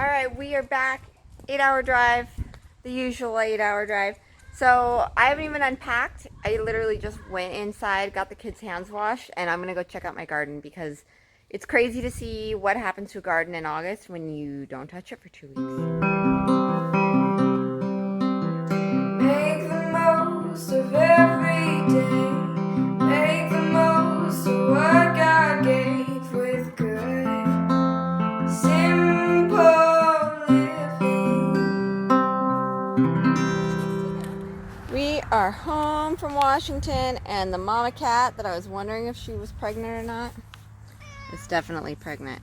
Alright, we are back. 8-hour drive. The usual 8-hour drive. So, I haven't even unpacked. I literally just went inside, got the kids' hands washed, and I'm going to go check out my garden because it's crazy to see what happens to a garden in August when you don't touch it for 2 weeks. Make the most of every day. Make the most of what God gave with good, simple living. We are home from Washington, and the mama cat that I was wondering if she was pregnant or not is definitely pregnant.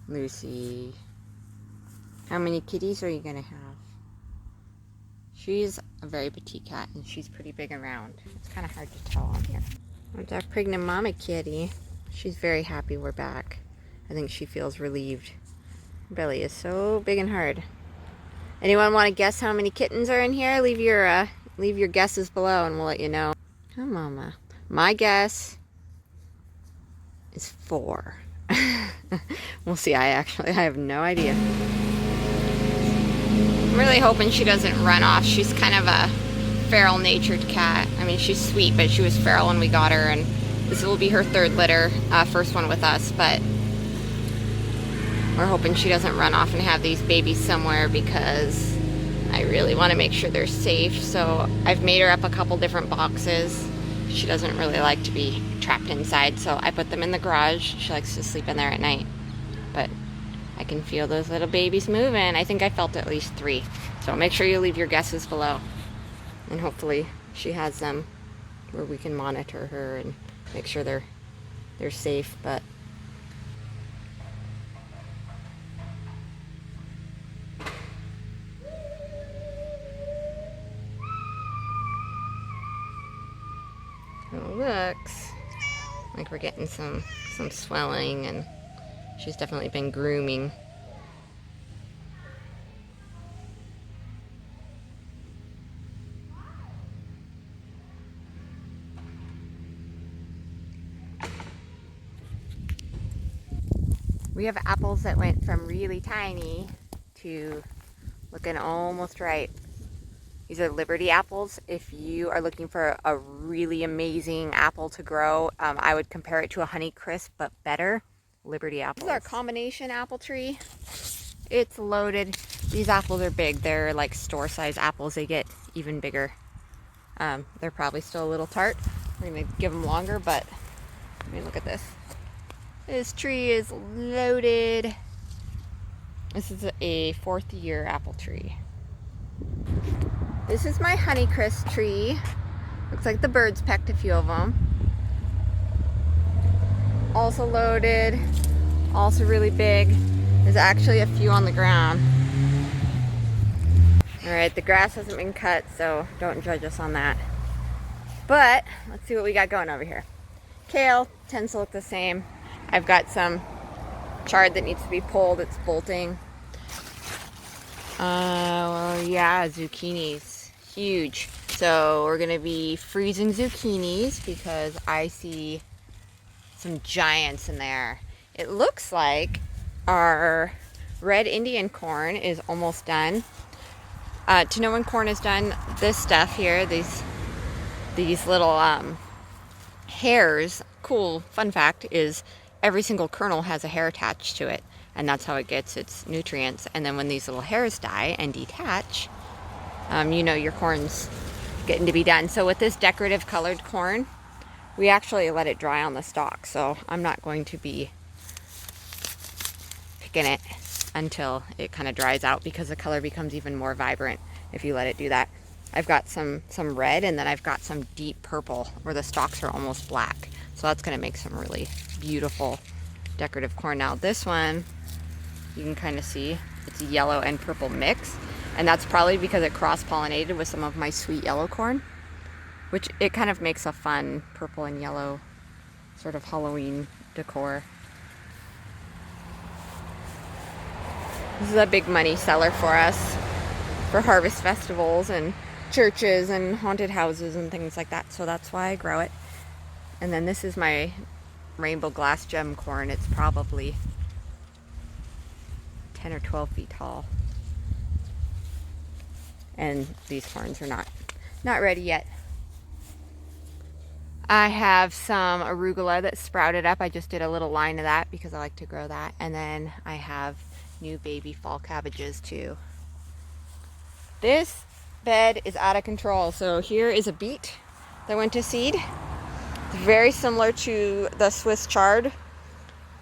Lucy. How many kitties are you gonna have? She's a very petite cat, and she's pretty big and round. It's kind of hard to tell on here. That's our pregnant mama kitty. She's very happy we're back. I think she feels relieved. Her belly is so big and hard. Anyone want to guess how many kittens are in here? Leave your guesses below, and we'll let you know. Oh, mama. My guess is 4. We'll see. I have no idea. I'm really hoping she doesn't run off. She's kind of a feral-natured cat. I mean, she's sweet, but she was feral when we got her, and this will be her 3rd litter, first one with us, but we're hoping she doesn't run off and have these babies somewhere because I really want to make sure they're safe. So I've made her up a couple different boxes. She doesn't really like to be trapped inside, so I put them in the garage. She likes to sleep in there at night, but I can feel those little babies moving. I think I felt at least 3. So make sure you leave your guesses below. And hopefully she has them where we can monitor her and make sure they're safe. But it looks like we're getting some swelling, and she's definitely been grooming. We have apples that went from really tiny to looking almost ripe. These are Liberty apples. If you are looking for a really amazing apple to grow, I would compare it to a Honeycrisp, but better. Liberty apples. This is our combination apple tree. It's loaded. These apples are big. They're like store-size apples. They get even bigger. They're probably still a little tart. We're gonna give them longer, but I mean, look at this. This tree is loaded. This is a 4th year apple tree. This is my Honeycrisp tree. Looks like the birds pecked a few of them. Also loaded, also really big. There's actually a few on the ground. Alright, the grass hasn't been cut, so don't judge us on that. But let's see what we got going over here. Kale tends to look the same. I've got some chard that needs to be pulled. It's bolting. Well, yeah, zucchinis. Huge. So we're going to be freezing zucchinis because I see some giants in there. It looks like our red Indian corn is almost done. To know when corn is done, this stuff here, these little hairs, cool fun fact is every single kernel has a hair attached to it, and that's how it gets its nutrients. And then when these little hairs die and detach, you know your corn's getting to be done. So with this decorative colored corn, we actually let it dry on the stalk, so I'm not going to be picking it until it kind of dries out because the color becomes even more vibrant if you let it do that. I've got some red, and then I've got some deep purple where the stalks are almost black. So that's going to make some really beautiful decorative corn. Now this one, you can kind of see it's yellow and purple mix, and that's probably because it cross-pollinated with some of my sweet yellow corn, which it kind of makes a fun purple and yellow sort of Halloween decor. This is a big money seller for us for harvest festivals and churches and haunted houses and things like that, so that's why I grow it. And then this is my rainbow glass gem corn. It's probably 10 or 12 feet tall. And these corns are not ready yet. I have some arugula that sprouted up. I just did a little line of that because I like to grow that. And then I have new baby fall cabbages too. This bed is out of control. So here is a beet that went to seed. It's very similar to the Swiss chard.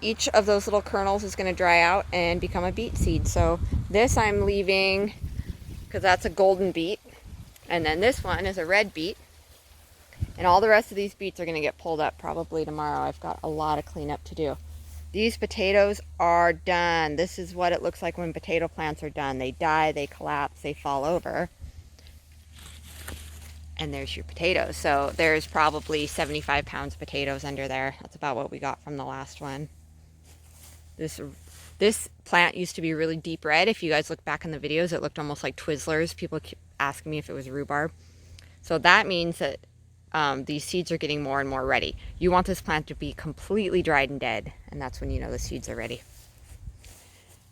Each of those little kernels is going to dry out and become a beet seed. So this I'm leaving because that's a golden beet. And then this one is a red beet. And all the rest of these beets are going to get pulled up probably tomorrow. I've got a lot of cleanup to do. These potatoes are done. This is what it looks like when potato plants are done. They die, they collapse, they fall over. And there's your potatoes. So there's probably 75 pounds of potatoes under there. That's about what we got from the last one. This plant used to be really deep red. If you guys look back in the videos, it looked almost like Twizzlers. People keep asking me if it was rhubarb. So that means that these seeds are getting more and more ready. You want this plant to be completely dried and dead, and that's when you know the seeds are ready.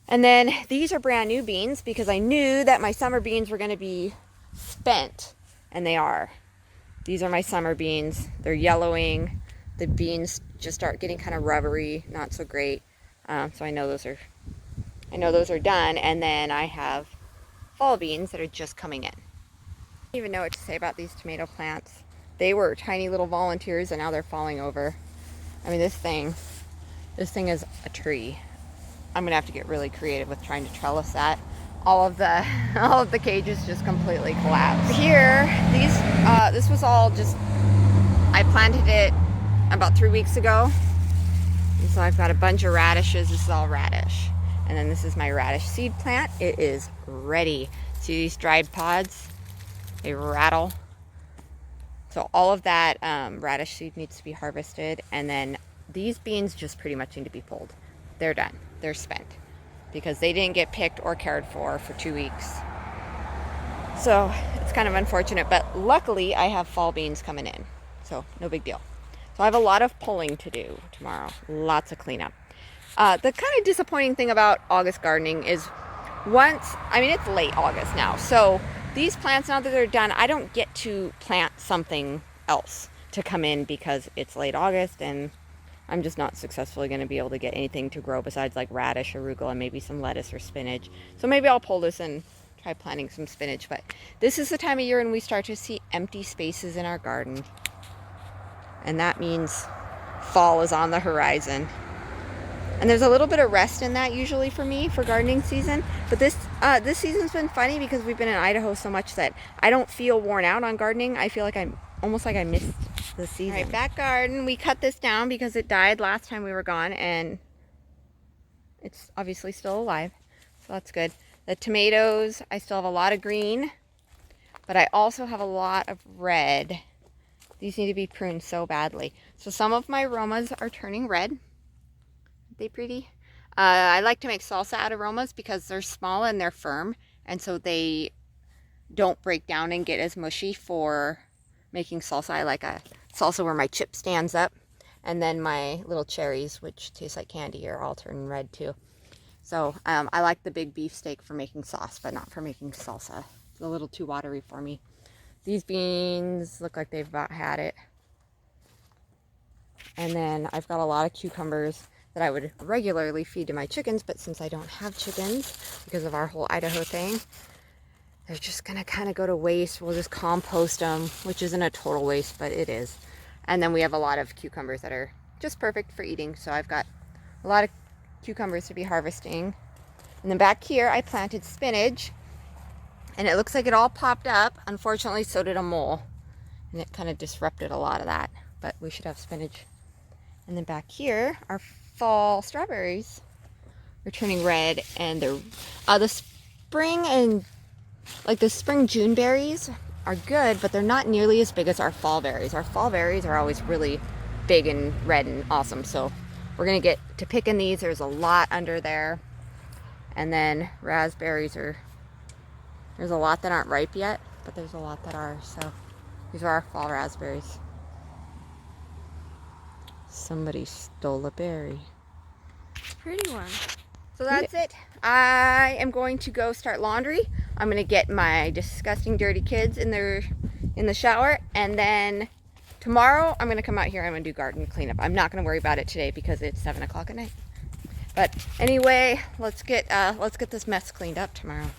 And then these are brand new beans because I knew that my summer beans were going to be spent, and they are. These are my summer beans. They're yellowing. The beans just start getting kind of rubbery, not so great. So I know those are done. And then I have fall beans that are just coming in. I don't even know what to say about these tomato plants. They were tiny little volunteers and now they're falling over. I mean, this thing is a tree. I'm gonna have to get really creative with trying to trellis that. All of the cages just completely collapsed. Here, this was all just, I planted it about 3 weeks ago. And so I've got a bunch of radishes. This is all radish. And then this is my radish seed plant. It is ready. See these dried pods? They rattle. So all of that radish seed needs to be harvested. And then these beans just pretty much need to be pulled. They're done. They're spent. Because they didn't get picked or cared for 2 weeks. So it's kind of unfortunate. But luckily I have fall beans coming in. So no big deal. So I have a lot of pulling to do tomorrow. Lots of cleanup. The kind of disappointing thing about August gardening is it's late August now. So these plants, now that they're done, I don't get to plant something else to come in because it's late August and I'm just not successfully going to be able to get anything to grow besides like radish, arugula, and maybe some lettuce or spinach. So maybe I'll pull this and try planting some spinach. But this is the time of year when we start to see empty spaces in our garden. And that means fall is on the horizon. And there's a little bit of rest in that usually for me for gardening season. But this season's been funny because we've been in Idaho so much that I don't feel worn out on gardening. I feel like I'm almost like I missed the season. All right, back garden. We cut this down because it died last time we were gone, and it's obviously still alive. So that's good. The tomatoes, I still have a lot of green, but I also have a lot of red. These need to be pruned so badly. So some of my aromas are turning red. Aren't they pretty? I like to make salsa out of aromas because they're small and they're firm. And so they don't break down and get as mushy for making salsa. I like a salsa where my chip stands up. And then my little cherries, which taste like candy, are all turning red too. So I like the big beef steak for making sauce, but not for making salsa. It's a little too watery for me. These beans look like they've about had it. And then I've got a lot of cucumbers that I would regularly feed to my chickens, but since I don't have chickens because of our whole Idaho thing, they're just gonna kind of go to waste. We'll just compost them, which isn't a total waste, but it is. And then we have a lot of cucumbers that are just perfect for eating. So I've got a lot of cucumbers to be harvesting. And then back here, I planted spinach. And it looks like it all popped up. Unfortunately, so did a mole. And it kind of disrupted a lot of that. But we should have spinach. And then back here, our fall strawberries are turning red. And the spring and like the spring June berries are good, but they're not nearly as big as our fall berries. Our fall berries are always really big and red and awesome. So we're going to get to picking these. There's a lot under there. And then raspberries are... There's a lot that aren't ripe yet, but there's a lot that are. So these are our fall raspberries. Somebody stole a berry. Pretty one. So that's it. I am going to go start laundry. I'm going to get my disgusting dirty kids in the shower, and then tomorrow I'm going to come out here and I'm going to do garden cleanup. I'm not going to worry about it today because it's 7 o'clock at night. But anyway, let's get this mess cleaned up tomorrow.